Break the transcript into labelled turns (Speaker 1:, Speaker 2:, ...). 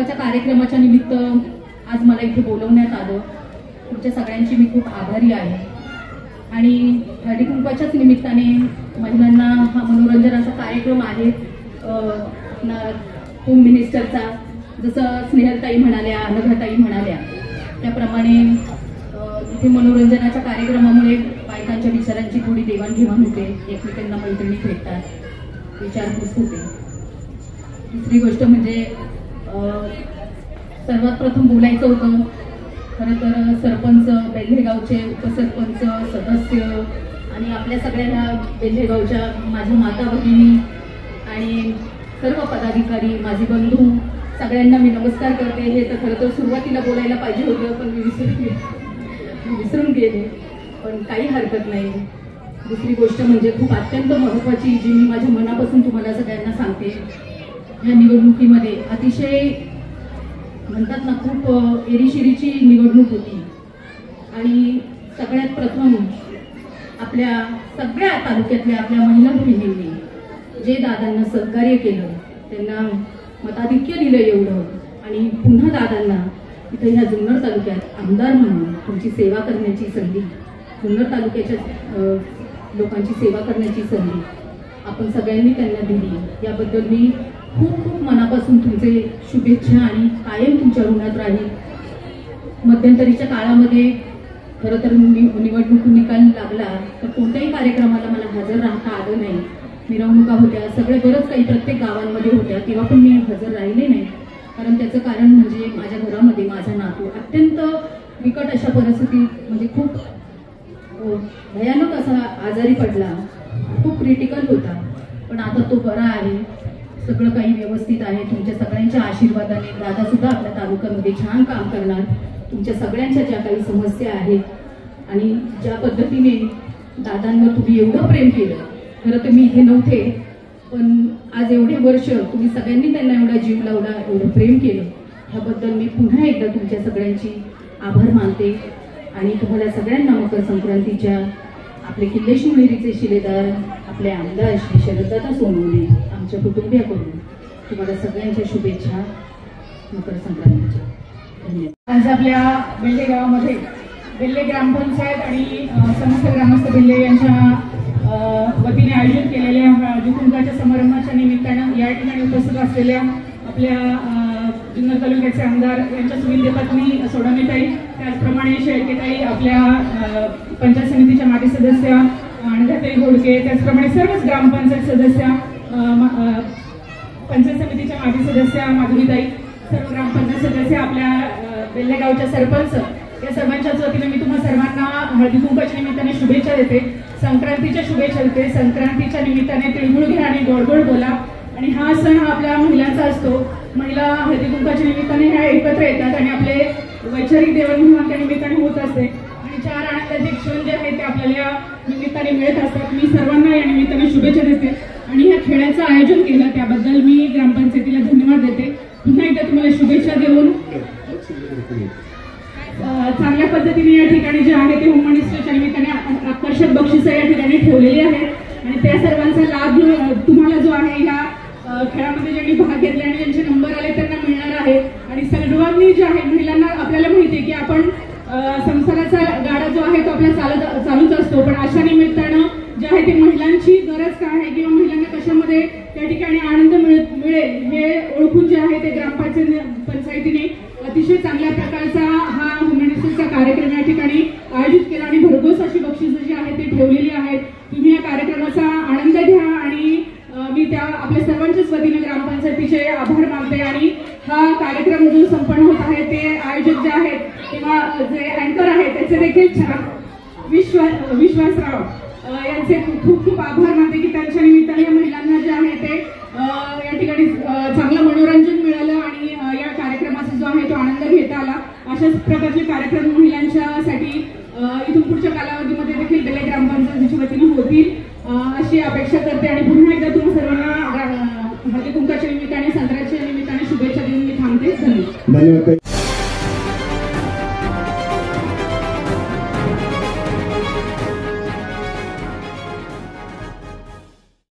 Speaker 1: कुंकवाच्या कार्यक्रमाच्या निमित्त आज मला इथे बोलवण्यात आलं. तुमच्या सगळ्यांची मी खूप आभारी आहे. आणि हळदी कुंकवाच्याच निमित्ताने महिलांना हा मनोरंजनाचा कार्यक्रम आहे होम मिनिस्टरचा, जसं स्नेहलताई म्हणाल्या, अनघाताई म्हणाल्या त्याप्रमाणे इथे मनोरंजनाच्या कार्यक्रमामुळे बायकांच्या विचारांची थोडी देवाणघेवाण होते, एकमेकांना मैत्रिणी भेटतात, विचारपूस होते. दुसरी गोष्ट म्हणजे सर्वात प्रथम बोलायचं होतं खरं तर सरपंच, बेल्हेगावचे उपसरपंच, सदस्य आणि आपल्या सगळ्या बेल्हेगावच्या माझ्या माता भगिनी आणि सर्व पदाधिकारी, माझे बंधू, सगळ्यांना मी नमस्कार करते. हे तर खरं तर सुरुवातीला बोलायला पाहिजे होतं पण मी विसरून गेले, पण काही हरकत नाही. दुसरी गोष्ट म्हणजे खूप अत्यंत महत्त्वाची जी मी माझ्या मनापासून तुम्हाला सगळ्यांना सांगते, या निवडणुकीमध्ये अतिशय म्हणतात ना खूप एरीशिरीची निवडणूक होती आणि सगळ्यात प्रथम आपल्या सगळ्या तालुक्यातल्या आपल्या महिला भगिनींनी जे दादांना सहकार्य केलं, त्यांना मताधिक्य दिलं एवढं, आणि पुन्हा दादांना इथं ह्या जुन्नर तालुक्यात आमदार म्हणून तुमची सेवा करण्याची संधी, जुन्नर तालुक्याच्या लोकांची सेवा करण्याची संधी आपण सगळ्यांनी त्यांना दिली, याबद्दल मी खूप खूप मनापासून तुमचे शुभेच्छा आणि कायम तुमच्या ऋणात राहील. मध्यंतरीच्या काळामध्ये खरं तर निवडणूक निकाल लागला तर कोणत्याही कार्यक्रमाला मला हजर राहता आलं नाही. मिरवणुका होत्या, सगळे बरंच काही प्रत्येक गावांमध्ये होत्या, तेव्हा पण मी हजर राहिले नाही. कारण त्याचं कारण म्हणजे माझ्या घरामध्ये माझा नातू अत्यंत बिकट अशा परिस्थितीत म्हणजे खूप भयानक असा आजारी पडला, खूप क्रिटिकल होता, पण आता तो बरा आहे, सगळं काही व्यवस्थित आहे. तुमच्या सगळ्यांच्या आशीर्वादाने दादा सुद्धा आपल्या तालुक्यामध्ये छान काम करणार. तुमच्या सगळ्यांच्या ज्या काही समस्या आहेत आणि ज्या पद्धतीने दादांवर तुम्ही एवढं प्रेम केलं, खरं तर मी इथे नव्हते पण आज एवढे वर्ष तुम्ही सगळ्यांनी त्यांना एवढा जीव लावला, एवढं प्रेम केलं, ह्याबद्दल मी पुन्हा एकदा तुमच्या सगळ्यांची आभार मानते. आणि तुम्हाला सगळ्यांना मकर संक्रांतीच्या आपले किल्ले शिवनेरीचे शिलेदार आपले आमदार श्री शरददादा सोनवणे आमच्या कुटुंबियाकडून तुम्हाला सगळ्यांच्या शुभेच्छा मकर संक्रांतीच्या. धन्यवाद.
Speaker 2: आज आपल्या बेल्हे गावामध्ये बेल्हे ग्रामपंचायत आणि समस्त ग्रामस्थ बेल्हे यांच्या वतीने आयोजित केलेल्या हळदी कुंकवाच्या समारंभाच्या निमित्तानं या ठिकाणी उपस्थित असलेल्या आपल्या जुन्नर तालुक्याचे आमदार यांच्या सुविद्य पत्नी सोडवणीताई, त्याचप्रमाणे शेळकेताई, आपल्या पंचायत समितीच्या माजी सदस्य अनघाताई घोडके, त्याचप्रमाणे सर्वच ग्रामपंचायत सदस्य, पंचायत समितीच्या माजी सदस्य माधुरीताई, सर्व ग्रामपंचायत सदस्य, आपल्या बेल्हेगावच्या सरपंच, या सर्वांच्याच वतीने मी तुम्हा सर्वांना हळदी कुंकवाच्या निमित्ताने शुभेच्छा देते, संक्रांतीच्या शुभेच्छा देते. संक्रांतीच्या निमित्ताने तिळगुळ घ्या आणि गोड गोड बोला. आणि हा सण हा आपल्या महिलांचा असतो. महिला हळदी कुंकवाच्या निमित्ताने ह्या एकत्र येतात आणि आपले वैचारिक देवाणघेवाण त्या निमित्ताने होत असते आणि चार आनंदाचे क्षण जे आहेत ते आपल्याला या निमित्ताने मिळत असतात. मी सर्वांना या निमित्ताने शुभेच्छा देते आणि ह्या खेळाचं आयोजन केलं त्याबद्दल मी ग्रामपंचायतीला धन्यवाद देते. पुन्हा एकदा तुम्हाला शुभेच्छा देऊन चांगल्या पद्धतीने या ठिकाणी जे आहे ते होम मिनिस्टरच्या निमित्ताने आकर्षक बक्षिसं या ठिकाणी ठेवलेली आहेत आणि त्या सर्वांचा लाभ तुम्हाला जो आहे ह्या खेळामध्ये ज्यांनी भाग घेतले आणि ज्यांचे नंबर आले त्यांना मिळणार आहे. आणि सर्वांनी जे आहे महिलांना आपल्याला माहिती आहे की आपण संसाराचा गाडा जो आहे तो आपला चालूच असतो, पण अशा निमित्तानं जे आहे ते महिलांची गरज काय आहे किंवा महिलांना कशामध्ये त्या ठिकाणी आनंद मिळेल हे ओळखून जे आहे ते ग्रामपंचायतीने अतिशय चांगल्या प्रकारचा हा होम मिनिस्टरचा कार्यक्रम या ठिकाणी आयोजित केला आणि भरघोस अशी बक्षिसं जी आहेत ती ठेवलेली आहेत. तुम्ही या कार्यक्रमाचा आनंद घ्या आणि मी त्या आपल्या सर्वांच्याच वतीने ग्रामपंचायतीचे आभार मानते. आणि हा कार्यक्रम जो संपन्न होत आहे ते आयोजक जे आहेत किंवा जे अँकर आहेत त्याचे देखील विश्वासराव यांचे खूप खूप आभार मानते की त्यांच्या निमित्ताने महिलांना जे आहे ते या ठिकाणी चांगलं मनोरंजन मिळालं आणि या कार्यक्रमाचा जो आहे तो आनंद घेता आला. अशाच प्रकारचे कार्यक्रम महिलांच्यासाठी इथून पुढच्या कालावधीमध्ये देखील बेल्हे ग्रामपंचायतीच्या वतीने होतील अशी अपेक्षा करते. आणि